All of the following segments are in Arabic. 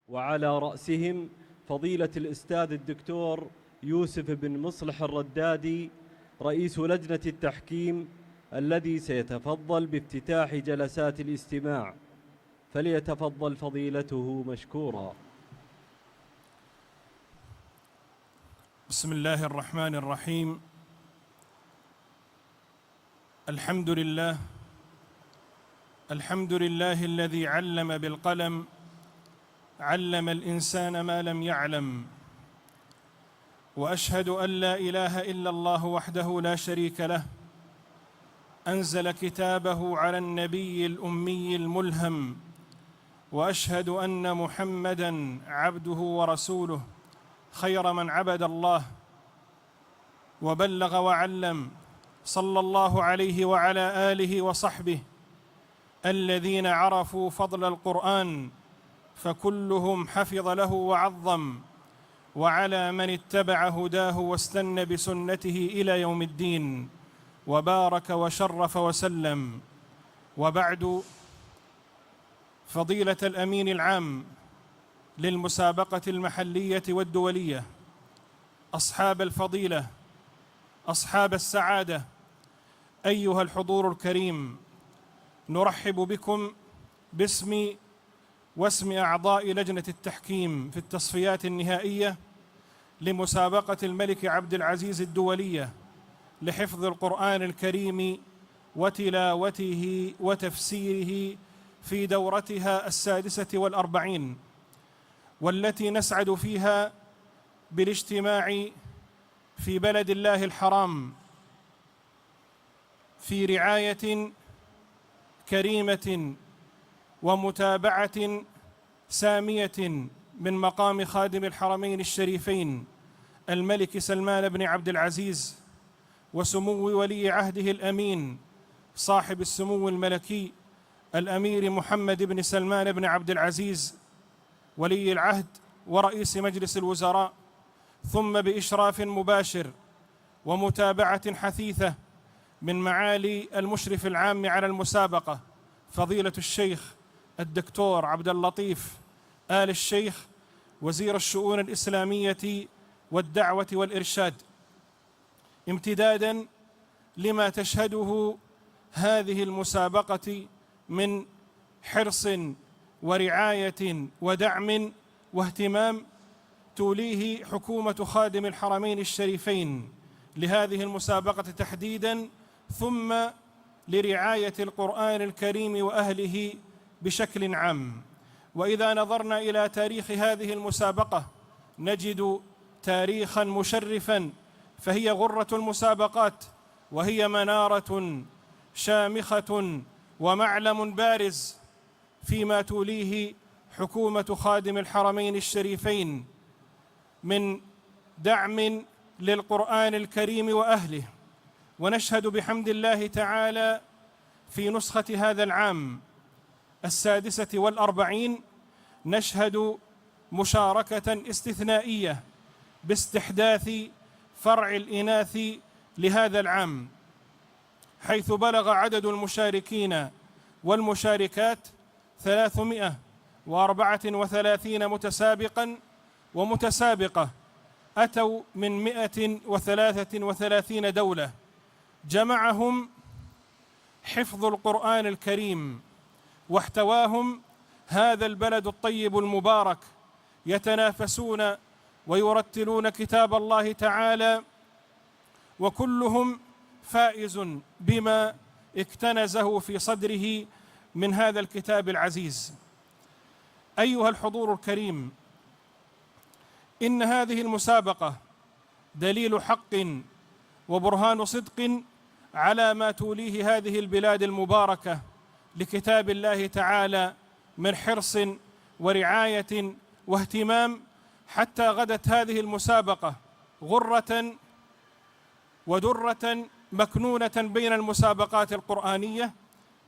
وعلى رأسهم فضيلة الأستاذ الدكتور يوسف بن مصلح الردادي رئيس لجنة التحكيم، الذي سيتفضل بافتتاح جلسات الاستماع، فليتفضل فضيلته مشكورا. بسم الله الرحمن الرحيم. الحمد لله الذي علم بالقلم، علم الإنسان ما لم يعلم، وأشهد أن لا إله إلا الله وحده لا شريك له، أنزل كتابه على النبي الأمي الملهم، وأشهد أن محمدًا عبده ورسوله، خير من عبد الله وبلغ وعلم، صلى الله عليه وعلى آله وصحبه الذين عرفوا فضل القرآن فكلهم حفظ له وعظم، وعلى من اتبع هداه واستنى بسنته إلى يوم الدين، وبارك وشرف وسلم. وبعد، فضيلة الأمين العام للمسابقة المحلية والدولية، أصحاب الفضيلة، أصحاب السعادة، أيها الحضور الكريم، نرحب بكم باسمي واسم أعضاء لجنة التحكيم في التصفيات النهائية لمسابقة الملك عبد العزيز الدولية لحفظ القرآن الكريم وتلاوته وتفسيره في دورتها 46، والتي نسعد فيها بالاجتماع في بلد الله الحرام في رعاية كريمة ومتابعة سامية من مقام خادم الحرمين الشريفين الملك سلمان بن عبد العزيز، وسمو ولي عهده الأمين صاحب السمو الملكي الأمير محمد بن سلمان بن عبد العزيز ولي العهد ورئيس مجلس الوزراء، ثم بإشراف مباشر ومتابعة حثيثة من معالي المشرف العام على المسابقة فضيلة الشيخ الدكتور عبد اللطيف آل الشيخ وزير الشؤون الإسلامية والدعوة والإرشاد، امتداداً لما تشهده هذه المسابقة من حرص ورعاية ودعم واهتمام توليه حكومة خادم الحرمين الشريفين لهذه المسابقة تحديداً، ثم لرعاية القرآن الكريم وأهله بشكل عام. وإذا نظرنا إلى تاريخ هذه المسابقة نجد تاريخاً مشرفاً، فهي غرة المسابقات، وهي منارة شامخة ومعلم بارز فيما توليه حكومة خادم الحرمين الشريفين من دعم للقرآن الكريم وأهله. ونشهد بحمد الله تعالى في نسخة هذا العام 46 نشهد مشاركة استثنائية باستحداث فرع الإناث لهذا العام، حيث بلغ عدد المشاركين والمشاركات 334 متسابقاً ومتسابقة، أتوا من 133 دولة، جمعهم حفظ القرآن الكريم واحتواهم هذا البلد الطيب المبارك، يتنافسون ويرتلون كتاب الله تعالى، وكلهم فائز بما اكتنزه في صدره من هذا الكتاب العزيز. أيها الحضور الكريم، إن هذه المسابقة دليل حق وبرهان صدق على ما توليه هذه البلاد المباركة لكتاب الله تعالى من حرص ورعاية واهتمام، حتى غدت هذه المسابقة غرة ودرة مكنونة بين المسابقات القرآنية.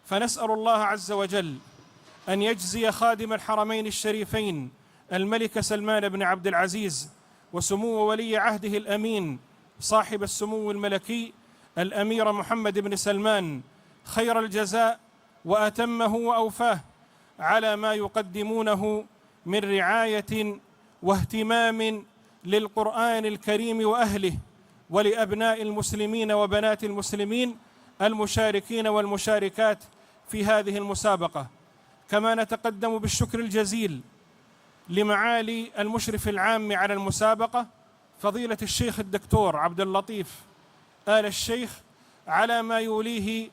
فنسأل الله عز وجل أن يجزي خادم الحرمين الشريفين الملك سلمان بن عبد العزيز وسمو ولي عهده الأمين صاحب السمو الملكي الأمير محمد بن سلمان خير الجزاء وأتمه وأوفاه على ما يقدمونه من رعاية واهتمام للقرآن الكريم وأهله ولأبناء المسلمين وبنات المسلمين المشاركين والمشاركات في هذه المسابقة. كما نتقدم بالشكر الجزيل لمعالي المشرف العام على المسابقة فضيلة الشيخ الدكتور عبد اللطيف آل الشيخ على ما يوليه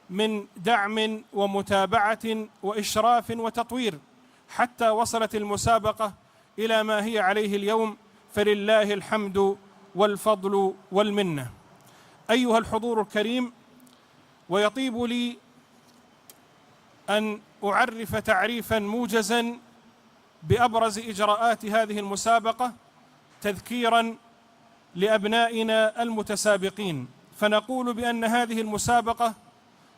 من دعم ومتابعة وإشراف وتطوير حتى وصلت المسابقة إلى ما هي عليه اليوم، فلله الحمد والفضل والمنة. أيها الحضور الكريم، ويطيب لي أن أعرف تعريفا موجزا بأبرز إجراءات هذه المسابقة تذكيرا لأبنائنا المتسابقين، فنقول بأن هذه المسابقة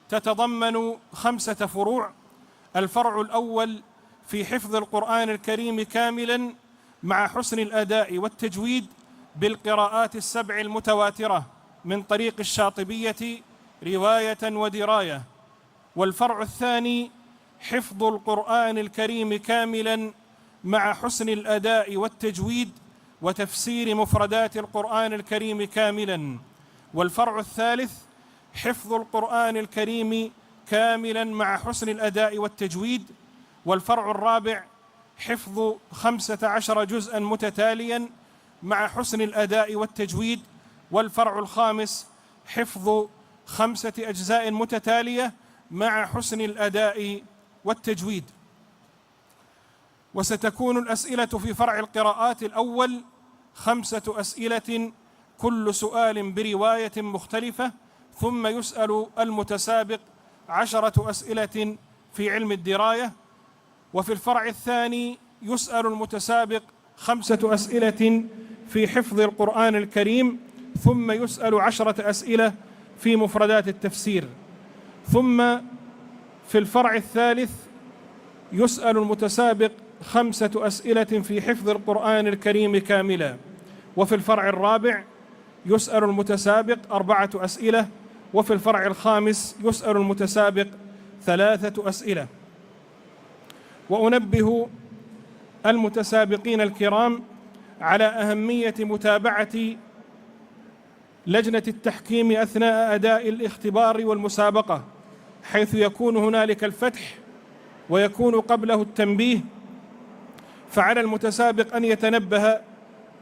تتضمن 5 فروع. الفرع الأول في حفظ القرآن الكريم كاملا مع حسن الأداء والتجويد بالقراءات ال7 المتواترة من طريق الشاطبية رواية ودراية. والفرع الثاني حفظ القرآن الكريم كاملا مع حسن الأداء والتجويد وتفسير مفردات القرآن الكريم كاملا. والفرع الثالث حفظ القرآن الكريم كاملا مع حسن الأداء والتجويد. والفرع الرابع حفظ 15 جزءا متتاليا مع حسن الأداء والتجويد. والفرع الخامس حفظ 5 أجزاء متتالية مع حسن الأداء والتجويد. وستكون الأسئلة في فرع القراءات الأول 5 أسئلة كل سؤال برواية مختلفة، ثم يسأل المتسابق 10 أسئلة في علم الدراية. وفي الفرع الثاني يسأل المتسابق 5 أسئلة في حفظ القرآن الكريم، ثم يسأل 10 أسئلة في مفردات التفسير. ثم في الفرع الثالث يسأل المتسابق 5 أسئلة في حفظ القرآن الكريم كاملا. وفي الفرع الرابع يسأل المتسابق 4 أسئلة. وفي الفرع الخامس يسأل المتسابق 3 أسئلة. وأنبه المتسابقين الكرام على أهمية متابعة لجنة التحكيم أثناء أداء الاختبار والمسابقة، حيث يكون هنالك الفتح ويكون قبله التنبيه، فعلى المتسابق أن يتنبه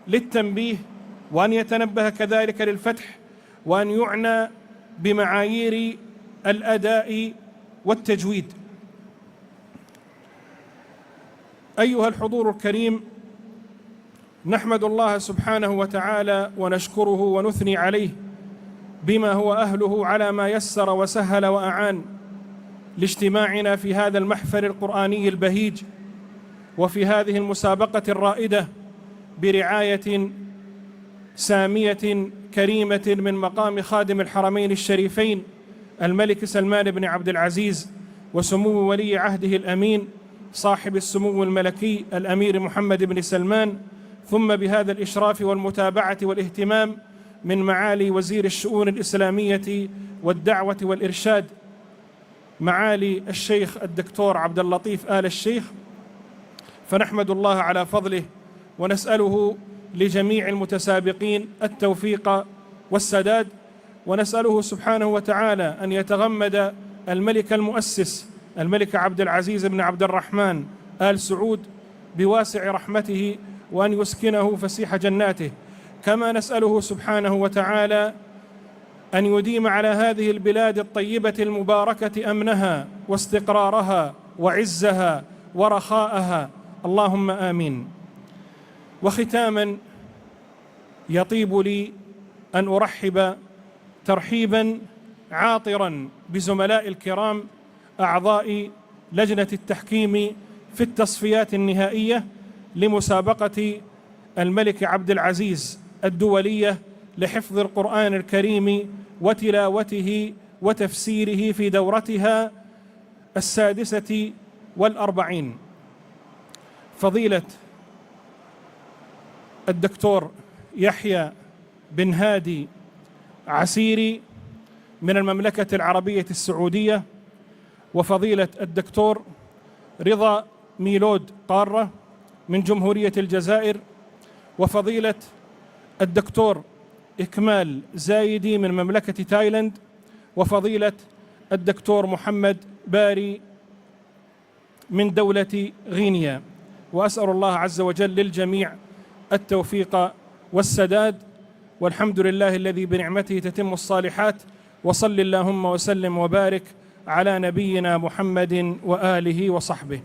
للتنبيه وأن يتنبه كذلك للفتح، وأن يعنى بمعايير الأداء والتجويد. أيها الحضور الكريم، نحمد الله سبحانه وتعالى ونشكره ونثني عليه بما هو أهله على ما يسر وسهل وأعان لاجتماعنا في هذا المحفل القرآني البهيج وفي هذه المسابقة الرائدة برعاية سامية كريمة من مقام خادم الحرمين الشريفين الملك سلمان بن عبد العزيز وسمو ولي عهده الأمين صاحب السمو الملكي الأمير محمد بن سلمان، ثم بهذا الإشراف والمتابعة والاهتمام من معالي وزير الشؤون الإسلامية والدعوة والإرشاد معالي الشيخ الدكتور عبد اللطيف آل الشيخ. فنحمد الله على فضله ونسأله لجميع المتسابقين التوفيق والسداد، ونسأله سبحانه وتعالى أن يتغمد الملك المؤسس الملك عبد العزيز بن عبد الرحمن آل سعود بواسع رحمته وأن يسكنه فسيح جناته. كما نسأله سبحانه وتعالى أن يديم على هذه البلاد الطيبة المباركة أمنها واستقرارها وعزها ورخاءها، اللهم آمين. وختاما يطيب لي أن أرحب ترحيبا عاطرا بزملاء الكرام أعضاء لجنة التحكيم في التصفيات النهائية لمسابقة الملك عبد العزيز الدولية لحفظ القرآن الكريم وتلاوته وتفسيره في دورتها 46. فضيلة الدكتور يحيى بن هادي عسيري من المملكة العربية السعودية، وفضيلة الدكتور رضا ميلود قارة من جمهورية الجزائر، وفضيلة الدكتور إكمال زايدي من مملكة تايلاند، وفضيلة الدكتور محمد باري من دولة غينيا. وأسأل الله عز وجل للجميع التوفيق والسداد، والحمد لله الذي بنعمته تتم الصالحات. وصل اللهم وسلم وبارك على نبينا محمد وآله وصحبه.